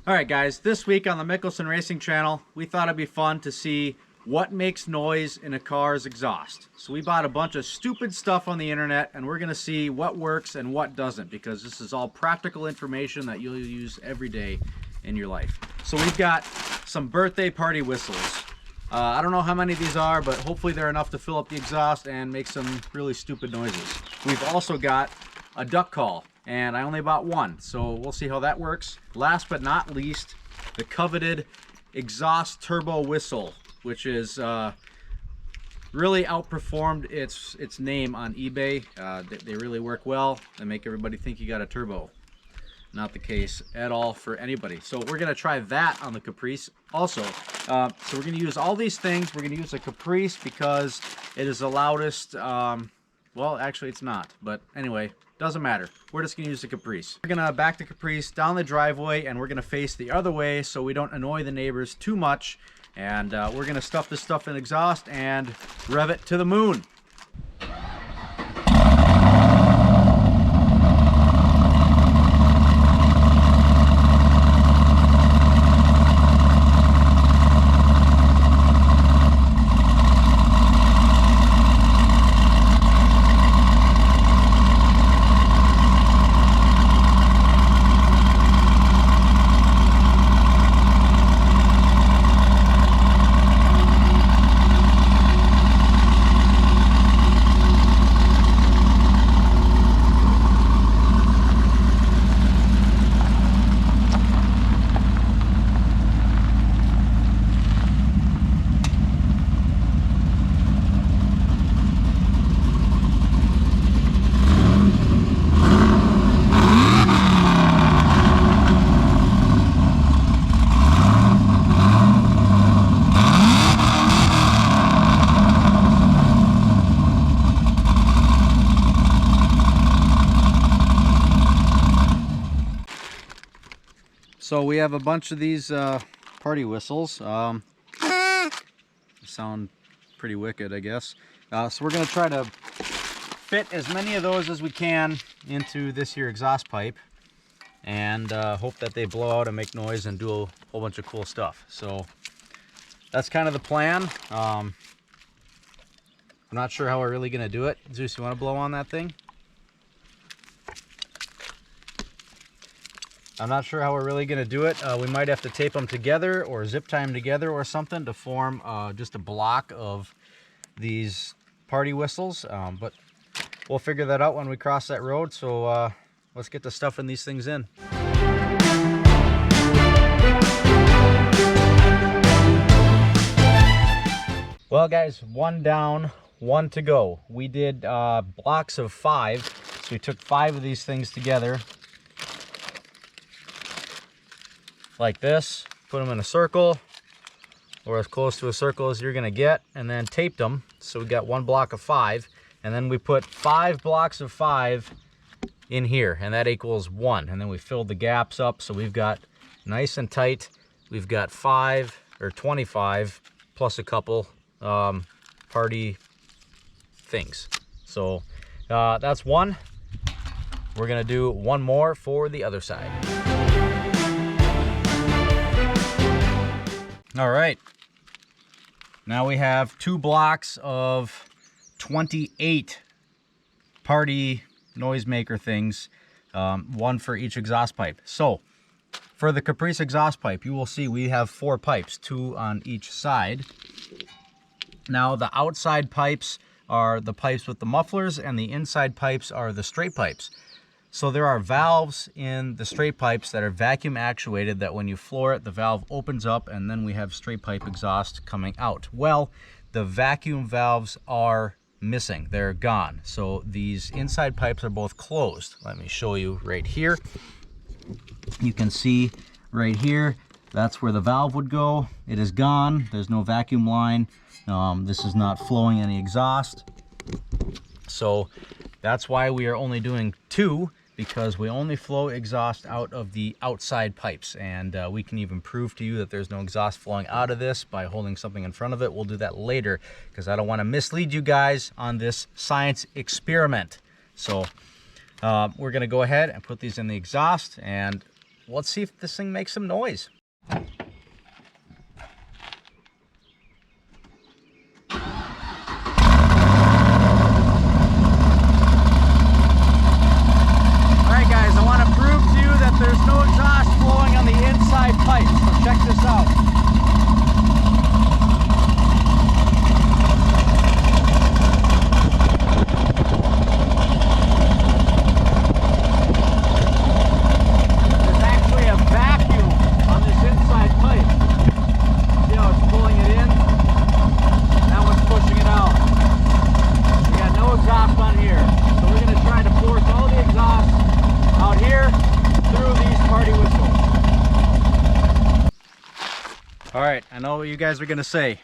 Alright guys, this week on the Mickelson Racing channel, we thought it'd be fun to see what makes noise in a car's exhaust. So we bought a bunch of stupid stuff on the internet and we're going to see what works and what doesn't, because this is all practical information that you'll use every day in your life. So we've got some birthday party whistles. I don't know how many of these are, but hopefully they're enough to fill up the exhaust and make some really stupid noises. We've also got a duck call, and I only bought one, so we'll see how that works. Last but not least, the coveted exhaust turbo whistle, which is really outperformed its name on eBay. They really work well. They make everybody think you got a turbo. Not the case at all for anybody. So we're gonna try that on the Caprice also. So we're gonna use all these things. We're gonna use a Caprice because it is the loudest. Well, actually it's not, but anyway, doesn't matter. We're just gonna use the Caprice. We're gonna back the Caprice down the driveway and we're gonna face the other way so we don't annoy the neighbors too much. And we're gonna stuff this stuff in exhaust and rev it to the moon. So we have a bunch of these party whistles. Sound pretty wicked, I guess. So we're going to try to fit as many of those as we can into this here exhaust pipe and hope that they blow out and make noise and do a whole bunch of cool stuff. So that's kind of the plan. I'm not sure how we're really going to do it. Zeus, you want to blow on that thing? I'm not sure how we're really going to do it. We might have to tape them together or zip tie them together or something to form just a block of these party whistles. But we'll figure that out when we cross that road. So let's get the stuff in these things in. Well guys, one down, one to go. We did blocks of 5. So we took 5 of these things together. Like this, put them in a circle or as close to a circle as you're gonna get, and then taped them. So we got one block of 5, and then we put 5 blocks of 5 in here, and that equals 1. And then we filled the gaps up, so we've got nice and tight. We've got 5 or 25 plus a couple party things. So that's one. We're gonna do one more for the other side. All right, now we have 2 blocks of 28 party noisemaker things, one for each exhaust pipe. So for the Caprice exhaust pipe, you will see we have 4 pipes, 2 on each side. Now the outside pipes are the pipes with the mufflers and the inside pipes are the straight pipes. So there are valves in the straight pipes that are vacuum actuated that when you floor it, the valve opens up and then we have straight pipe exhaust coming out. Well, the vacuum valves are missing. They're gone. So these inside pipes are both closed. Let me show you right here. You can see right here, that's where the valve would go. It is gone. There's no vacuum line. This is not flowing any exhaust. So that's why we are only doing 2. Because we only flow exhaust out of the outside pipes, and we can even prove to you that there's no exhaust flowing out of this by holding something in front of it. We'll do that later because I don't want to mislead you guys on this science experiment. So we're going to go ahead and put these in the exhaust, and let's see if this thing makes some noise. Alright guys, I want to prove to you that there's no exhaust flowing on the inside pipe, so check this out. There's actually a vacuum on this inside pipe. See how it's pulling it in? That one's pushing it out. We got no exhaust on here, so we're going to try to force all the exhaust out here through these party whistles. Alright, I know what you guys are going to say.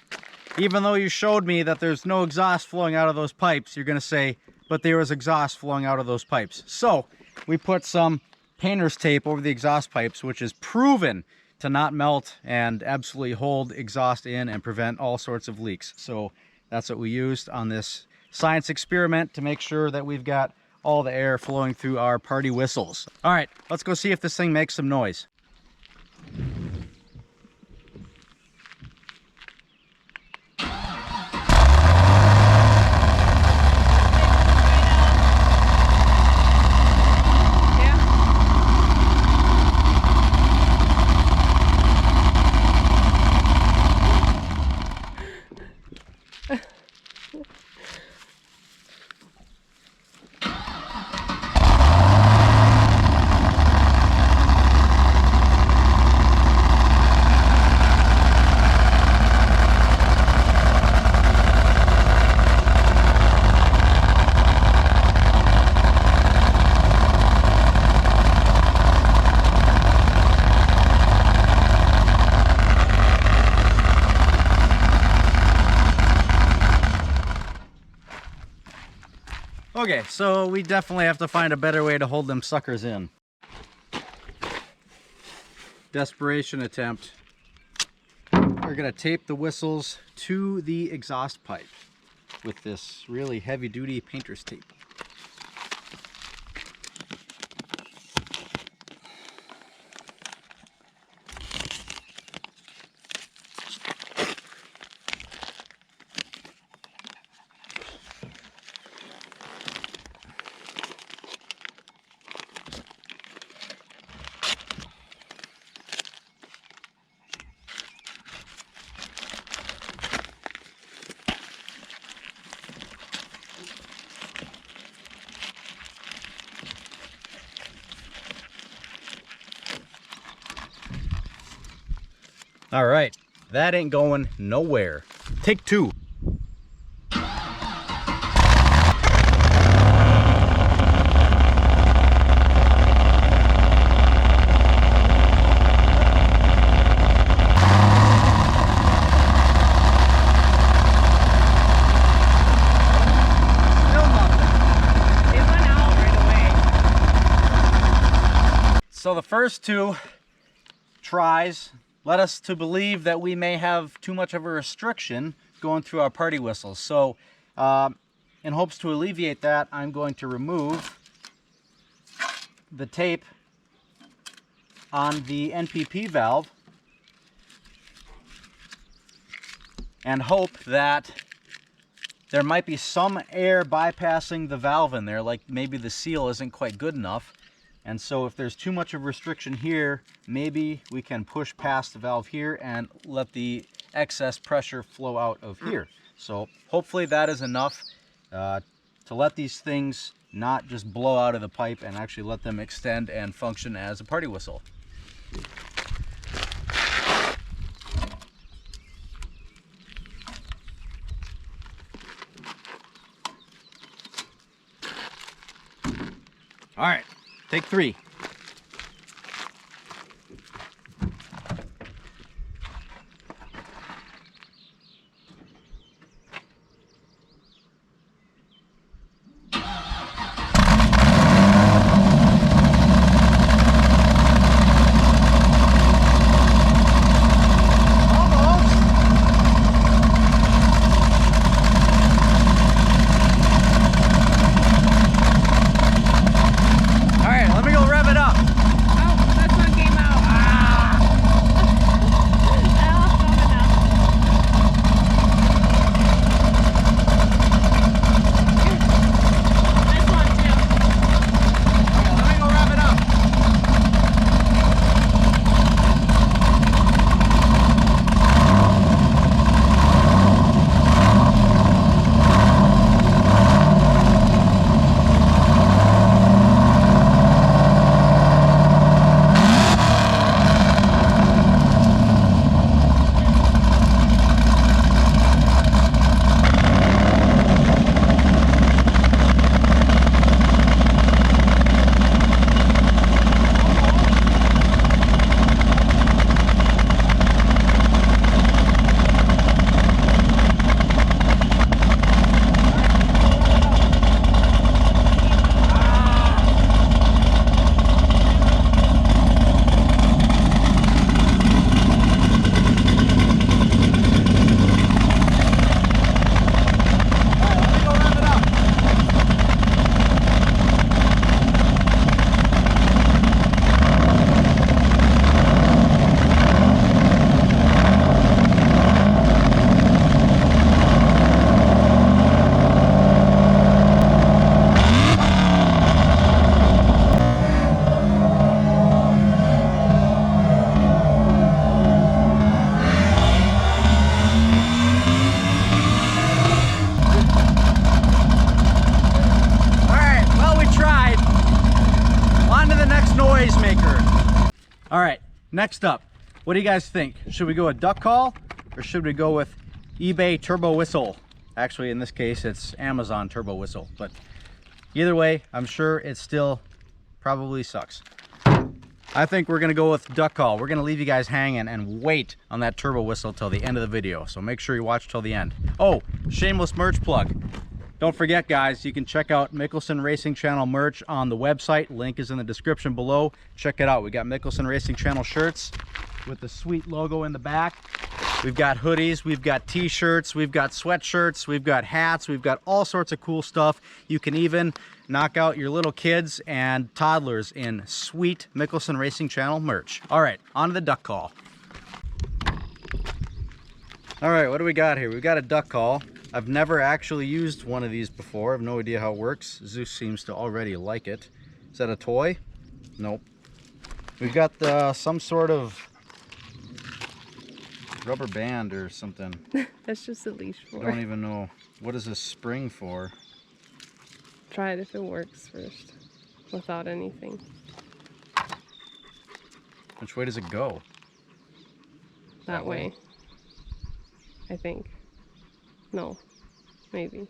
Even though you showed me that there's no exhaust flowing out of those pipes, you're going to say, but there was exhaust flowing out of those pipes. So, we put some painter's tape over the exhaust pipes, which is proven to not melt and absolutely hold exhaust in and prevent all sorts of leaks. So, that's what we used on this science experiment to make sure that we've got all the air flowing through our party whistles. All right, let's go see if this thing makes some noise. Okay, so we definitely have to find a better way to hold them suckers in. Desperation attempt. We're gonna tape the whistles to the exhaust pipe with this really heavy-duty painter's tape. All right, that ain't going nowhere. Take two. So the first two tries led us to believe that we may have too much of a restriction going through our party whistles. So in hopes to alleviate that, I'm going to remove the tape on the NPP valve and hope that there might be some air bypassing the valve in there, like maybe the seal isn't quite good enough. And so if there's too much of restriction here, maybe we can push past the valve here and let the excess pressure flow out of here. So hopefully that is enough to let these things not just blow out of the pipe and actually let them extend and function as a party whistle. All right. Take three. Let me go rev All right, next up, what do you guys think? Should we go with duck call or should we go with eBay turbo whistle? Actually, in this case, it's Amazon turbo whistle, but either way, I'm sure it still probably sucks. I think we're gonna go with duck call. We're gonna leave you guys hanging and wait on that turbo whistle till the end of the video. So make sure you watch till the end. Oh, shameless merch plug. Don't forget, guys, you can check out Mickelson Racing Channel merch on the website. Link is in the description below. Check it out. We got Mickelson Racing Channel shirts with the sweet logo in the back. We've got hoodies, we've got t-shirts, we've got sweatshirts, we've got hats, we've got all sorts of cool stuff. You can even knock out your little kids and toddlers in sweet Mickelson Racing Channel merch. All right, on to the duck call. All right, what do we got here? We've got a duck call. I've never actually used one of these before. I have no idea how it works. Zeus seems to already like it. Is that a toy? Nope. We've got some sort of rubber band or something. That's just a leash for. I don't even know. What is this spring for? Try it if it works first, without anything. Which way does it go? That way. I think. No. Maybe.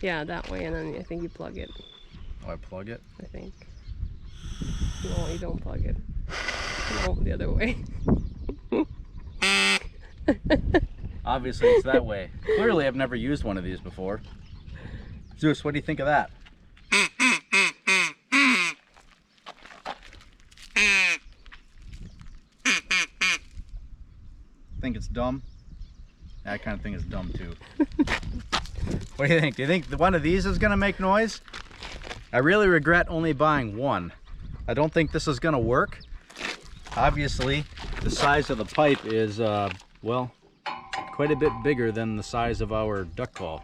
Yeah, that way, and then I think you plug it. Oh, I plug it? I think. No, you don't plug it. No, the other way. Obviously it's that way. Clearly I've never used one of these before. Zeus, what do you think of that? Think it's dumb? I kind of think it's dumb too. What do you think? Do you think one of these is going to make noise? I really regret only buying one. I don't think this is going to work. Obviously, the size of the pipe is, well, quite a bit bigger than the size of our duck call.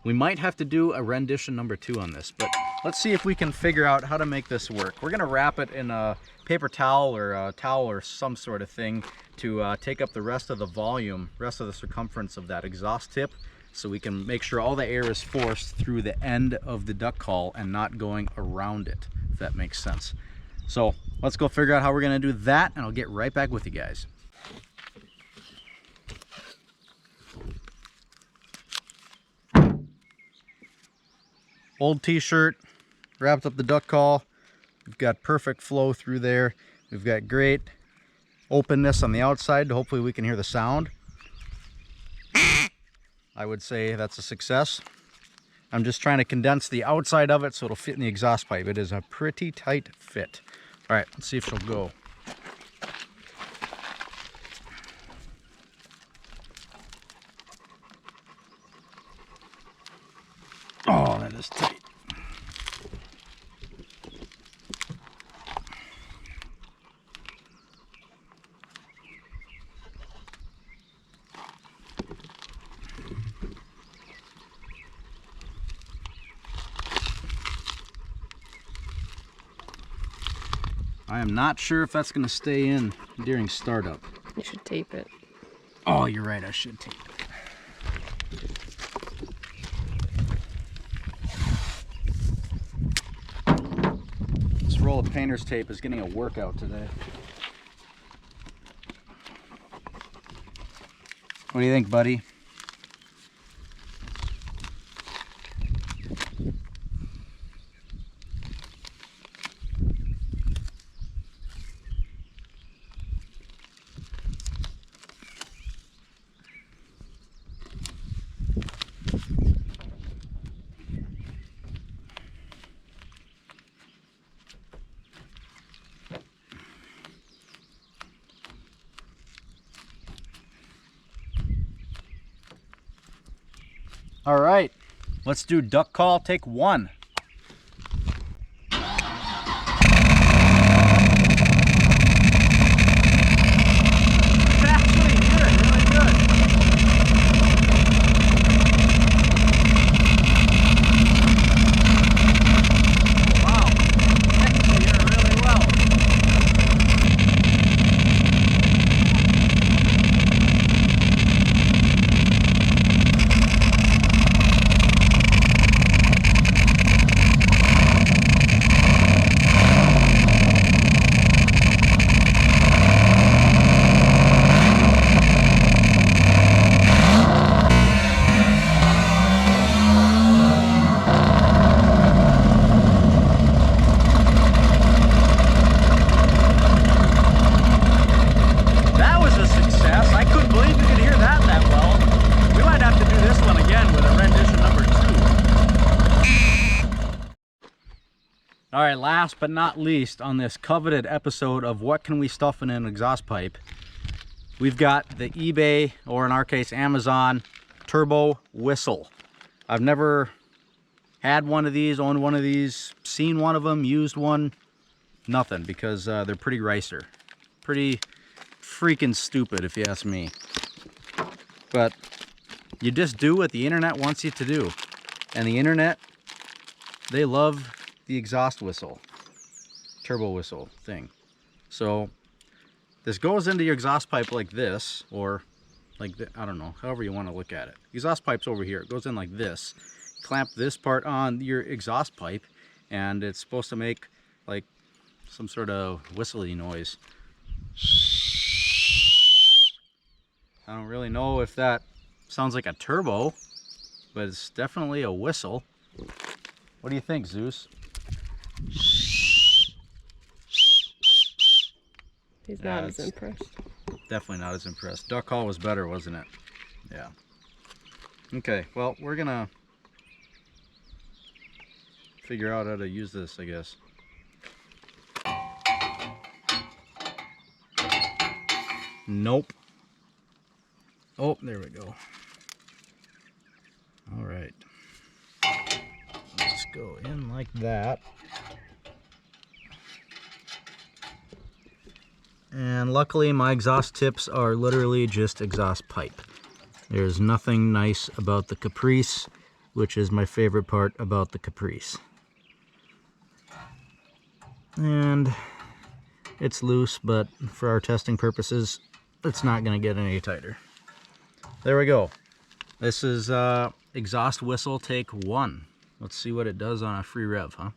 We might have to do a rendition number 2 on this, but let's see if we can figure out how to make this work. We're going to wrap it in a paper towel or a towel or some sort of thing to take up the rest of the volume, rest of the circumference of that exhaust tip, so we can make sure all the air is forced through the end of the duck call and not going around it, if that makes sense. So let's go figure out how we're going to do that, and I'll get right back with you guys. Old t-shirt, wrapped up the duck call. We've got perfect flow through there. We've got great openness on the outside. Hopefully we can hear the sound. I would say that's a success. I'm just trying to condense the outside of it so it'll fit in the exhaust pipe. It is a pretty tight fit. All right, let's see if she'll go. Oh, that is tight. I am not sure if that's going to stay in during startup. You should tape it. Oh, you're right, I should tape it. This roll of painter's tape is getting a workout today. What do you think, buddy? All right, let's do duck call take 1. All right, last but not least on this coveted episode of What Can We Stuff in an Exhaust Pipe, we've got the eBay, or in our case Amazon, turbo whistle. I've never had one of these, owned one of these, seen one of them, used one, nothing, because they're pretty ricer. Pretty freaking stupid if you ask me. But you just do what the internet wants you to do. And the internet, they love the exhaust whistle, turbo whistle thing. So this goes into your exhaust pipe like this, or like I don't know, however you want to look at it. Exhaust pipe's over here. It goes in like this. Clamp this part on your exhaust pipe, and it's supposed to make like some sort of whistly noise. I don't really know if that sounds like a turbo, but it's definitely a whistle. What do you think, Zeus? He's not as impressed. Definitely not as impressed. Duck call was better, wasn't it? Yeah. Okay, well, we're gonna figure out how to use this, I guess. Nope. Oh, there we go. All right. Let's go in like that. And luckily my exhaust tips are literally just exhaust pipe. There's nothing nice about the Caprice, which is my favorite part about the Caprice. And it's loose, but for our testing purposes, it's not going to get any tighter. There we go. This is exhaust whistle take 1. Let's see what it does on a free rev, huh?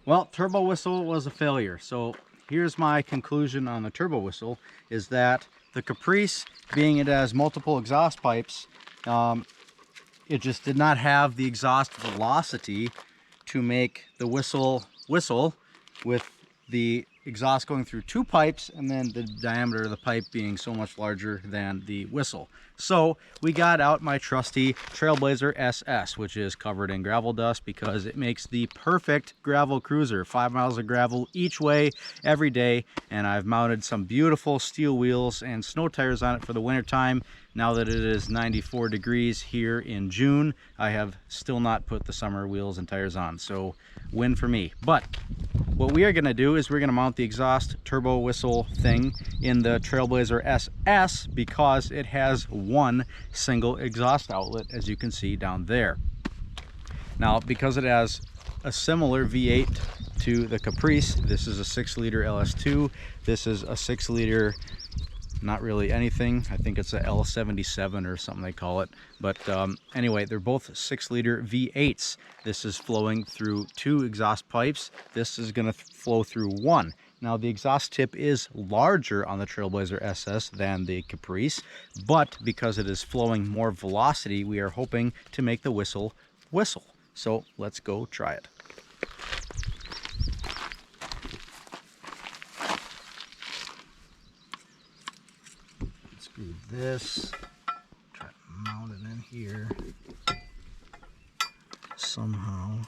Well, turbo whistle was a failure. So here's my conclusion on the turbo whistle, is that the Caprice, being it has multiple exhaust pipes, it just did not have the exhaust velocity to make the whistle whistle with the exhaust going through 2 pipes and then the diameter of the pipe being so much larger than the whistle. So we got out my trusty Trailblazer SS, which is covered in gravel dust because it makes the perfect gravel cruiser. 5 miles of gravel each way every day, and I've mounted some beautiful steel wheels and snow tires on it for the winter time. Now that it is 94 degrees here in June, I have still not put the summer wheels and tires on, so win for me. But what we are going to do is we're going to mount the exhaust turbo whistle thing in the Trailblazer SS because it has 1 single exhaust outlet, as you can see down there. Now, because it has a similar V8 to the Caprice, this is a 6-liter LS2, this is a 6-liter, not really anything, I think it's a L77 or something they call it, but anyway, they're both 6-liter V8s. This is flowing through 2 exhaust pipes. This is going to flow through 1. Now, the exhaust tip is larger on the Trailblazer SS than the Caprice, but because it is flowing more velocity, we are hoping to make the whistle whistle. So let's go try it. Screw this, try to mount it in here somehow.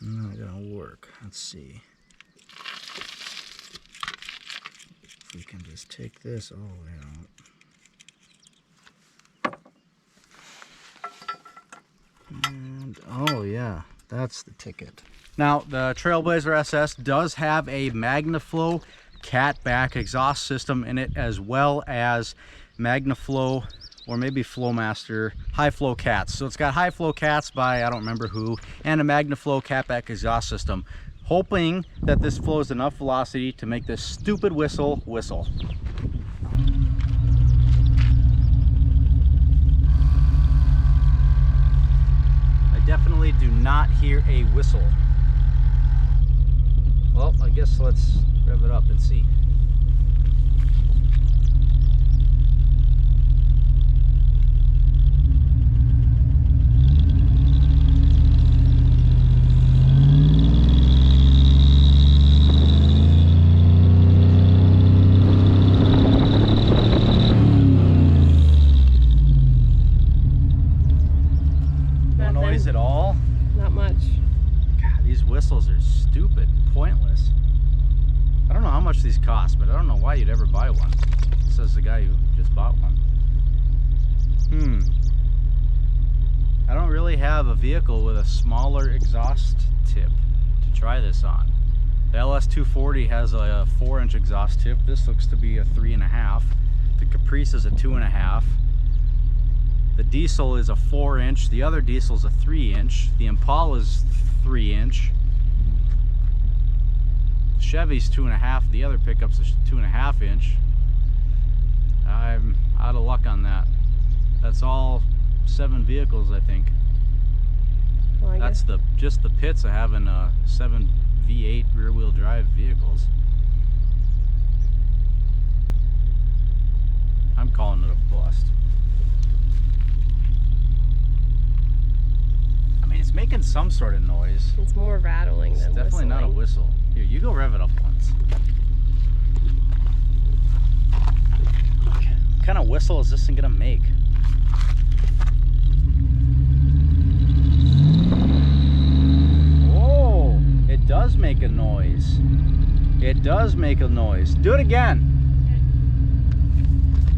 Not gonna work. Let's see if we can just take this all the way out. And oh yeah, that's the ticket. Now, the Trailblazer SS does have a MagnaFlow catback exhaust system in it, as well as MagnaFlow or maybe Flowmaster high flow cats. So it's got high flow cats by I don't remember who, and a MagnaFlow catback exhaust system, hoping that this flows enough velocity to make this stupid whistle whistle. I definitely do not hear a whistle. Well, I guess let's rev it up and see. At all? Not much. God, these whistles are stupid, pointless. I don't know how much these cost, but I don't know why you'd ever buy one. Says the guy who just bought one. I don't really have a vehicle with a smaller exhaust tip to try this on. The LS240 has a 4-inch exhaust tip. This looks to be a 3.5. The Caprice is a 2.5. The diesel is a 4-inch, the other diesel is a 3-inch, the Impala is 3-inch, Chevy's 2.5, the other pickup's a 2.5-inch. I'm out of luck on that. That's all 7 vehicles, I think. Well, That's just the pits of having 7 V8 rear-wheel drive vehicles. I'm calling it a bust. It's making some sort of noise. It's more rattling than definitely whistling. Not a whistle. Here, you go rev it up once. What kind of whistle is this thing gonna make? Oh, it does make a noise. It does make a noise. Do it again.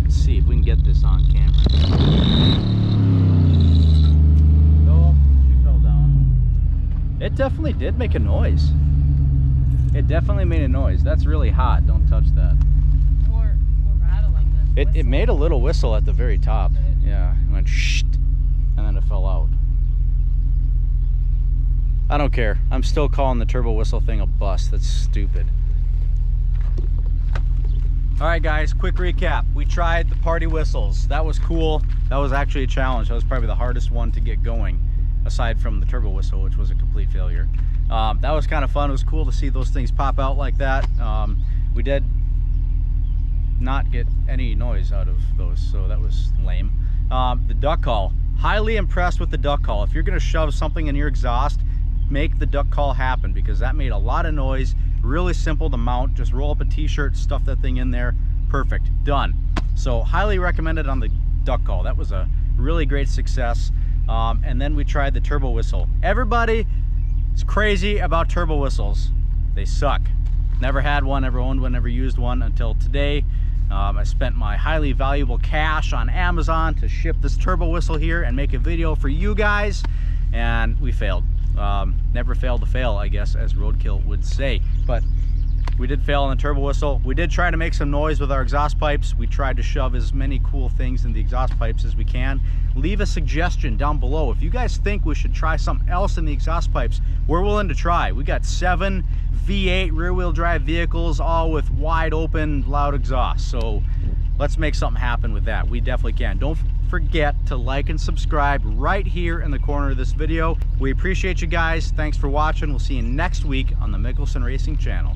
Let's see if we can get this on camera. It definitely did make a noise. It definitely made a noise. That's really hot. Don't touch that. More rattling than It made a little whistle at the very top. Yeah, it went shh, and then it fell out. I don't care. I'm still calling the turbo whistle thing a bust. That's stupid. All right, guys, quick recap. We tried the party whistles. That was cool. That was actually a challenge. That was probably the hardest one to get going, aside from the turbo whistle, which was a complete failure. That was kind of fun. It was cool to see those things pop out like that. We did not get any noise out of those, so that was lame. The duck call, highly impressed with the duck call. If you're gonna shove something in your exhaust, make the duck call happen, because that made a lot of noise. Really simple to mount. Just roll up a t-shirt, stuff that thing in there, perfect, done. So highly recommended on the duck call. That was a really great success. And then we tried the turbo whistle. Everybody is crazy about turbo whistles. They suck. Never had one, never owned one, never used one until today. I spent my highly valuable cash on Amazon to ship this turbo whistle here and make a video for you guys, and we failed. Never failed to fail, I guess, as Roadkill would say. But we did fail on the turbo whistle. We did try to make some noise with our exhaust pipes. We tried to shove as many cool things in the exhaust pipes as we can. Leave a suggestion down below. If you guys think we should try something else in the exhaust pipes, we're willing to try. We got 7 V8 rear-wheel drive vehicles, all with wide open, loud exhaust. So let's make something happen with that. We definitely can. Don't forget to like and subscribe right here in the corner of this video. We appreciate you guys. Thanks for watching. We'll see you next week on the Mickelson Racing Channel.